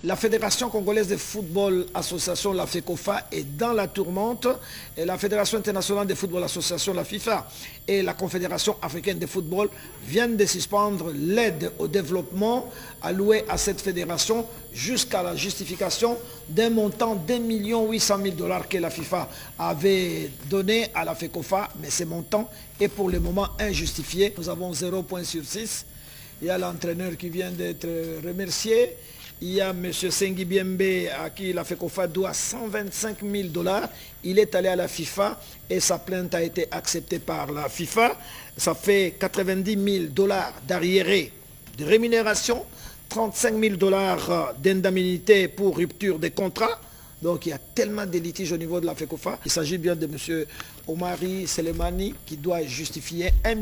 La Fédération congolaise de football association, la FECOFA, est dans la tourmente. Et la Fédération internationale de football association, la FIFA, et la Confédération africaine de football viennent de suspendre l'aide au développement allouée à cette fédération jusqu'à la justification d'un montant d'1 800 000 $ que la FIFA avait donné à la FECOFA. Mais ce montant est pour le moment injustifié. Nous avons 0 point sur 6. Il y a l'entraîneur qui vient d'être remercié. Il y a M. Sengi Biembe à qui la FECOFA doit 125 000 $. Il est allé à la FIFA et sa plainte a été acceptée par la FIFA. Ça fait 90 000 $ d'arriérés de rémunération, 35 000 $ d'indemnité pour rupture des contrats. Donc il y a tellement de litiges au niveau de la FECOFA. Il s'agit bien de M. Omari Selemani qui doit justifier 1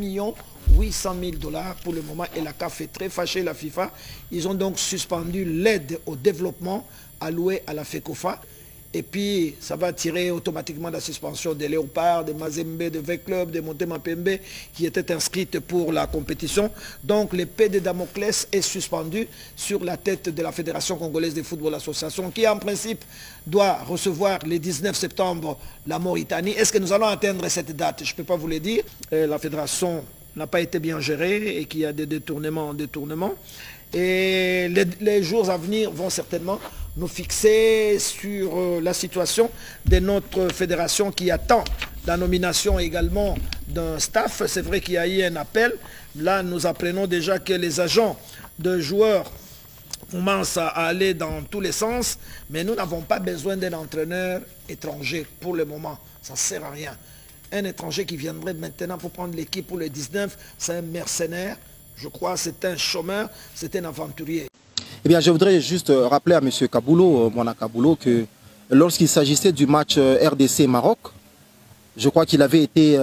800 000 $ pour le moment. Et la CAF est très fâchée, la FIFA. Ils ont donc suspendu l'aide au développement allouée à la FECOFA. Et puis, ça va tirer automatiquement la suspension des Léopards, des Mazembe, de V-Club, de Montema Pembe qui étaient inscrites pour la compétition. Donc, l'épée de Damoclès est suspendue sur la tête de la Fédération congolaise de football association qui, en principe, doit recevoir le 19 septembre la Mauritanie. Est-ce que nous allons atteindre cette date? Je ne peux pas vous le dire. La fédération n'a pas été bien gérée et qu'il y a des détournements. Et les jours à venir vont certainement nous fixer sur la situation de notre fédération qui attend la nomination également d'un staff. C'est vrai qu'il y a eu un appel. Là, nous apprenons déjà que les agents de joueurs commencent à aller dans tous les sens, mais nous n'avons pas besoin d'un entraîneur étranger pour le moment. Ça ne sert à rien. Un étranger qui viendrait maintenant pour prendre l'équipe pour le 19, c'est un mercenaire. Je crois que c'est un chômeur, c'est un aventurier. Eh bien, je voudrais juste rappeler à M. Kaboulo, Mwana Kaboulo, que lorsqu'il s'agissait du match RDC-Maroc, je crois qu'il avait été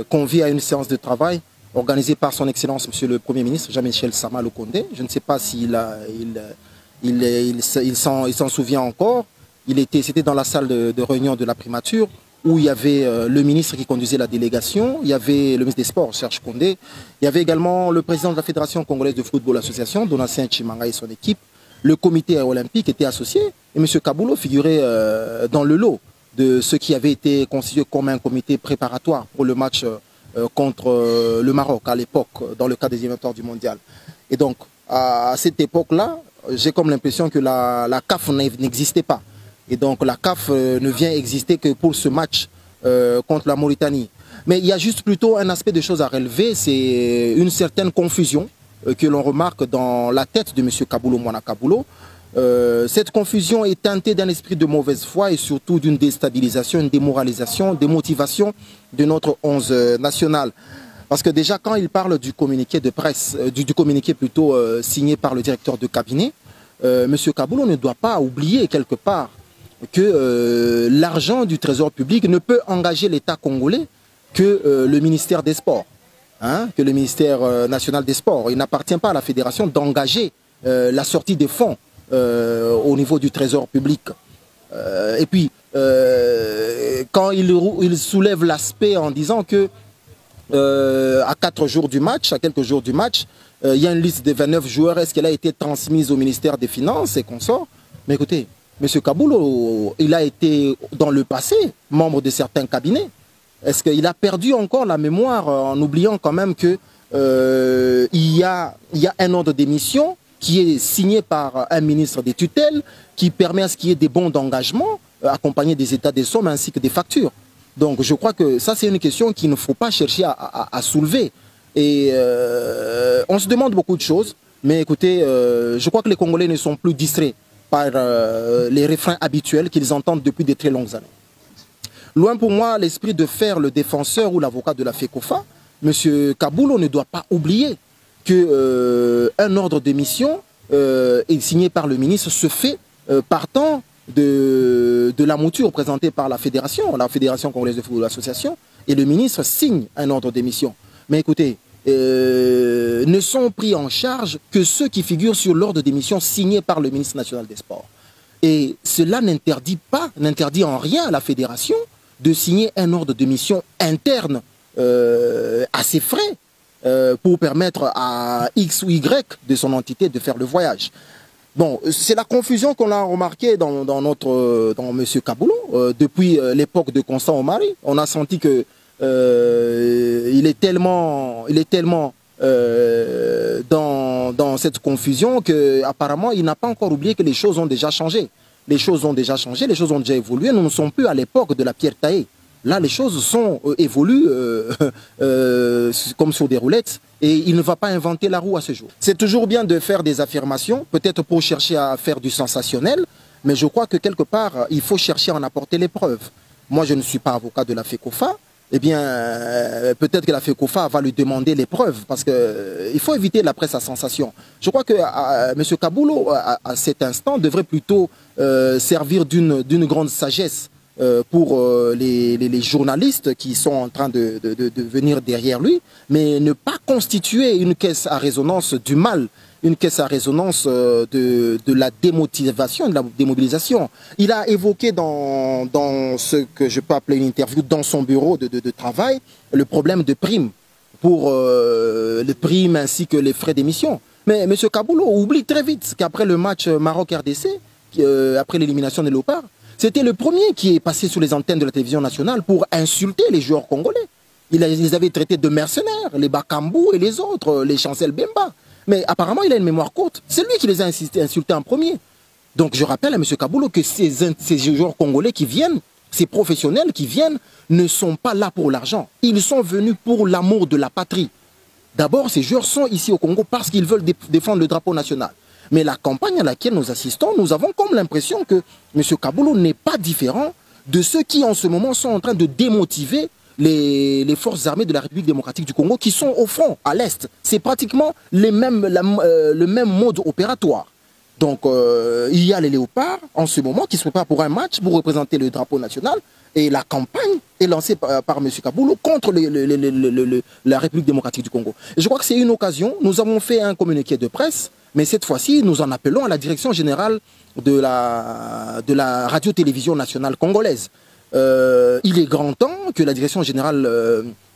convié à une séance de travail organisée par son Excellence, M. le Premier ministre, Jean-Michel Sama Lukonde. Je ne sais pas s'il s'en souvient encore. C'était dans la salle de réunion de la primature, où il y avait le ministre qui conduisait la délégation, il y avait le ministre des Sports, Serge Condé, il y avait également le président de la Fédération congolaise de football association, Donatien Chimanga et son équipe, le comité olympique était associé, et M. Kaboulo figurait dans le lot de ceux qui avaient été constitués comme un comité préparatoire pour le match contre le Maroc à l'époque, dans le cadre des événements du mondial. Et donc, à cette époque-là, j'ai comme l'impression que la CAF n'existait pas. Et donc la CAF ne vient exister que pour ce match contre la Mauritanie. Mais il y a juste plutôt un aspect de choses à relever, c'est une certaine confusion que l'on remarque dans la tête de M. Kaboulo Mwana Kaboulo. Cette confusion est teintée d'un esprit de mauvaise foi et surtout d'une déstabilisation, une démoralisation, démotivation de notre 11 national. Parce que déjà quand il parle du communiqué de presse, du communiqué plutôt signé par le directeur de cabinet, M. Kaboulo ne doit pas oublier quelque part que l'argent du trésor public ne peut engager l'État congolais que le ministère des Sports, que le ministère national des Sports. Il n'appartient pas à la fédération d'engager la sortie des fonds au niveau du trésor public. Et puis, quand il soulève l'aspect en disant que à 4 jours du match, à quelques jours du match, il y a une liste de 29 joueurs, est-ce qu'elle a été transmise au ministère des Finances et consorts? Mais écoutez, M. Kaboulo, il a été dans le passé membre de certains cabinets. Est-ce qu'il a perdu encore la mémoire en oubliant quand même que il y a un ordre d'émission qui est signé par un ministre des tutelles qui permet à ce qu'il y ait des bons d'engagement accompagnés des états des sommes ainsi que des factures. Donc je crois que ça c'est une question qu'il ne faut pas chercher à soulever. Et on se demande beaucoup de choses, mais écoutez, je crois que les Congolais ne sont plus distraits par les refrains habituels qu'ils entendent depuis de très longues années. Loin pour moi l'esprit de faire le défenseur ou l'avocat de la FECOFA, M. Kaboulo ne doit pas oublier qu'un ordre de mission signé par le ministre se fait partant de la mouture présentée par la Fédération congolaise de football association, et le ministre signe un ordre de mission. Mais écoutez, ne sont pris en charge que ceux qui figurent sur l'ordre d'émission signé par le ministre national des Sports. Et cela n'interdit en rien à la fédération de signer un ordre de mission interne à ses frais pour permettre à X ou Y de son entité de faire le voyage. Bon, c'est la confusion qu'on a remarqué dans M. Kaboulou. Depuis l'époque de Constant Omari, on a senti que il est tellement dans cette confusion qu'apparemment il n'a pas encore oublié que les choses ont déjà changé. Les choses ont déjà changé, les choses ont déjà évolué. Nous ne sommes plus à l'époque de la pierre taillée. Là, les choses évoluent comme sur des roulettes et il ne va pas inventer la roue à ce jour. C'est toujours bien de faire des affirmations, peut-être pour chercher à faire du sensationnel, mais je crois que quelque part, il faut chercher à en apporter les preuves. Moi, je ne suis pas avocat de la FECOFA. Eh bien, peut-être que la FECOFA va lui demander les preuves, parce qu'il faut éviter la presse à sensation. Je crois que M. Kaboulou, à cet instant, devrait plutôt servir d'une grande sagesse pour les journalistes qui sont en train de venir derrière lui, mais ne pas constituer une caisse à résonance du mal, une caisse à résonance de la démotivation, de la démobilisation. Il a évoqué dans ce que je peux appeler une interview dans son bureau de travail, le problème de primes, pour les primes ainsi que les frais d'émission. Mais M. Kaboulou oublie très vite qu'après le match Maroc-RDC, après l'élimination des Léopards, c'était le premier qui est passé sur les antennes de la télévision nationale pour insulter les joueurs congolais. Il les avait traités de mercenaires, les Bakambou et les autres, les Chancel Bemba. Mais apparemment, il a une mémoire courte. C'est lui qui les a insultés en premier. Donc je rappelle à M. Kaboulou que ces joueurs congolais qui viennent, ces professionnels qui viennent, ne sont pas là pour l'argent. Ils sont venus pour l'amour de la patrie. D'abord, ces joueurs sont ici au Congo parce qu'ils veulent défendre le drapeau national. Mais la campagne à laquelle nous assistons, nous avons comme l'impression que M. Kaboulou n'est pas différent de ceux qui en ce moment sont en train de démotiver les forces armées de la République démocratique du Congo qui sont au front, à l'Est. C'est pratiquement le même mode opératoire. Donc il y a les léopards en ce moment qui se préparent pour un match pour représenter le drapeau national et la campagne est lancée par M. Kaboulou contre la République démocratique du Congo. Et je crois que c'est une occasion. Nous avons fait un communiqué de presse, mais cette fois-ci, nous en appelons à la direction générale de la radio-télévision nationale congolaise. Il est grand temps que la direction générale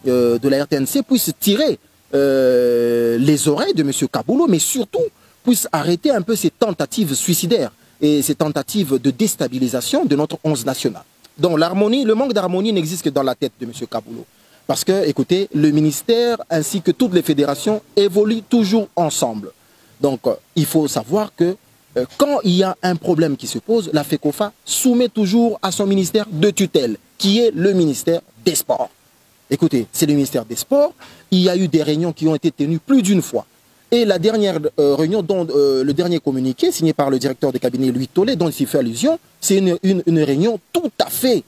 de la RTNC puisse tirer les oreilles de M. Kaboulou, mais surtout puisse arrêter un peu ces tentatives suicidaires et ces tentatives de déstabilisation de notre 11 national. Donc le manque d'harmonie n'existe que dans la tête de M. Kaboulou. Parce que, écoutez, le ministère ainsi que toutes les fédérations évoluent toujours ensemble. Donc il faut savoir que quand il y a un problème qui se pose, la FECOFA soumet toujours à son ministère de tutelle, qui est le ministère des Sports. Écoutez, c'est le ministère des Sports. Il y a eu des réunions qui ont été tenues plus d'une fois. Et la dernière réunion, dont le dernier communiqué, signé par le directeur de cabinet Louis Tollet, dont il s'y fait allusion, c'est une réunion tout à fait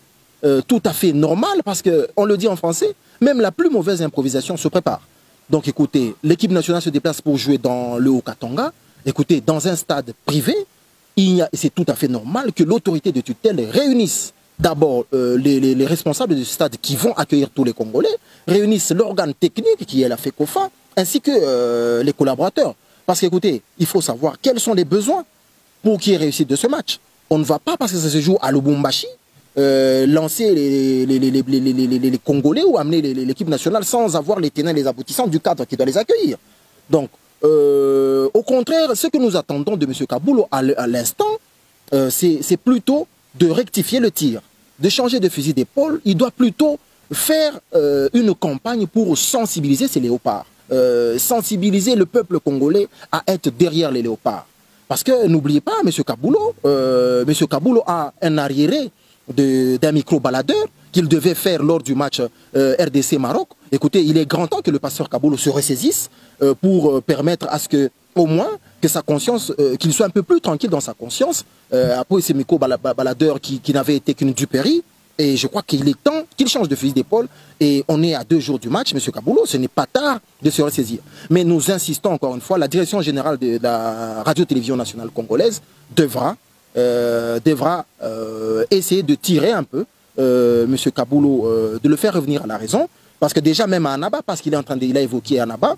normale, parce qu'on le dit en français, même la plus mauvaise improvisation se prépare. Donc écoutez, l'équipe nationale se déplace pour jouer dans le Haut-Katanga. Écoutez, dans un stade privé, c'est tout à fait normal que l'autorité de tutelle réunisse d'abord les responsables du stade qui vont accueillir tous les Congolais, réunissent l'organe technique qui est la FECOFA, ainsi que les collaborateurs. Parce qu'écoutez, il faut savoir quels sont les besoins pour qu'il y ait réussite de ce match. On ne va pas, parce que ça se joue à Lubumbashi, lancer les Congolais ou amener l'équipe nationale sans avoir les tenants et les aboutissants du cadre qui doit les accueillir. Donc, au contraire, ce que nous attendons de M. Kaboulou à l'instant, c'est plutôt de rectifier le tir, de changer de fusil d'épaule. Il doit plutôt faire une campagne pour sensibiliser ces léopards, sensibiliser le peuple congolais à être derrière les léopards. Parce que n'oubliez pas, M. Kaboulou a un arriéré d'un micro-baladeur qu'il devait faire lors du match RDC-Maroc. Écoutez, il est grand temps que le pasteur Kaboulou se ressaisisse pour permettre à ce que, au moins, que sa conscience, qu'il soit un peu plus tranquille dans sa conscience, après ces micro-baladeurs qui n'avaient été qu'une duperie. Et je crois qu'il est temps qu'il change de fusil d'épaule. Et on est à 2 jours du match, M. Kaboulou, ce n'est pas tard de se ressaisir. Mais nous insistons encore une fois, la direction générale de la radio-télévision nationale congolaise devra essayer de tirer un peu M. Kaboulou, de le faire revenir à la raison. Parce que déjà même à Annaba, parce qu'il est en train il a évoqué Annaba,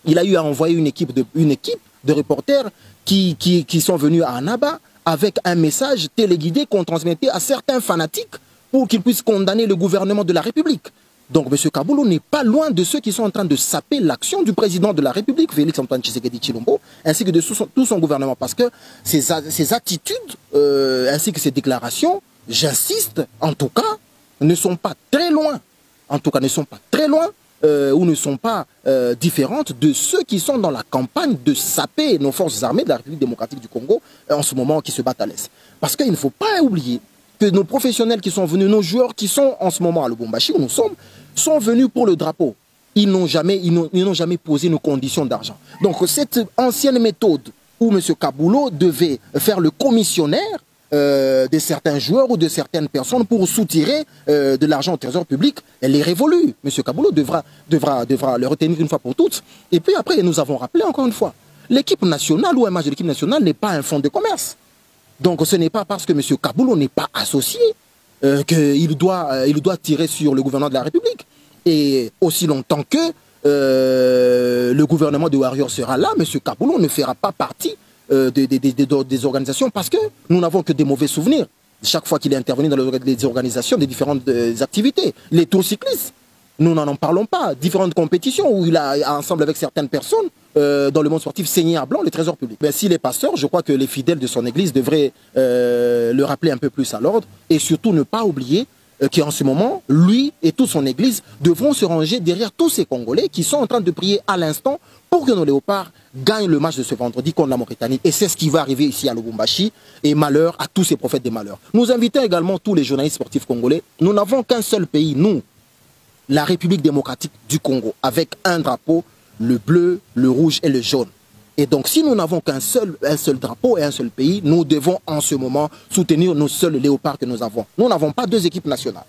il a eu à envoyer une équipe de reporters qui sont venus à Annaba avec un message téléguidé qu'on transmettait à certains fanatiques pour qu'ils puissent condamner le gouvernement de la République. Donc M. Kaboulou n'est pas loin de ceux qui sont en train de saper l'action du président de la République, Félix Antoine Tshisekedi Tshilombo, ainsi que de tout son gouvernement. Parce que ces attitudes, ainsi que ces déclarations, j'insiste, en tout cas, ne sont pas très loin. En tout cas, ne sont pas très loin ou ne sont pas différentes de ceux qui sont dans la campagne de saper nos forces armées de la République démocratique du Congo en ce moment qui se battent à l'Est. Parce qu'il ne faut pas oublier que nos professionnels qui sont venus, nos joueurs qui sont en ce moment à Lubumbashi, où nous sommes, sont venus pour le drapeau. Ils n'ont jamais posé nos conditions d'argent. Donc cette ancienne méthode où M. Kaboulou devait faire le commissionnaire de certains joueurs ou de certaines personnes pour soutirer de l'argent au trésor public, elle est révolue. M. Kaboulou devra le retenir une fois pour toutes. Et puis après, nous avons rappelé encore une fois, l'équipe nationale ou un match de l'équipe nationale n'est pas un fonds de commerce. Donc ce n'est pas parce que M. Kaboulou n'est pas associé qu'il doit tirer sur le gouvernement de la République. Et aussi longtemps que le gouvernement de Warrior sera là, M. Kaboulou ne fera pas partie des organisations parce que nous n'avons que des mauvais souvenirs. Chaque fois qu'il est intervenu dans les organisations des différentes activités, les tours cyclistes, nous n'en parlons pas. Différentes compétitions où il a ensemble avec certaines personnes dans le monde sportif saigné à blanc le trésor public. Mais s'il est pasteur, je crois que les fidèles de son église devraient le rappeler un peu plus à l'ordre et surtout ne pas oublier qu'en ce moment, lui et toute son église devront se ranger derrière tous ces Congolais qui sont en train de prier à l'instant pour que nos léopards gagnent le match de ce vendredi contre la Mauritanie. Et c'est ce qui va arriver ici à Lubumbashi. Et malheur à tous ces prophètes des malheurs. Nous invitons également tous les journalistes sportifs congolais. Nous n'avons qu'un seul pays, nous, la République démocratique du Congo, avec un drapeau, le bleu, le rouge et le jaune. Et donc, si nous n'avons qu'un seul drapeau et un seul pays, nous devons en ce moment soutenir nos seuls léopards que nous avons. Nous n'avons pas deux équipes nationales.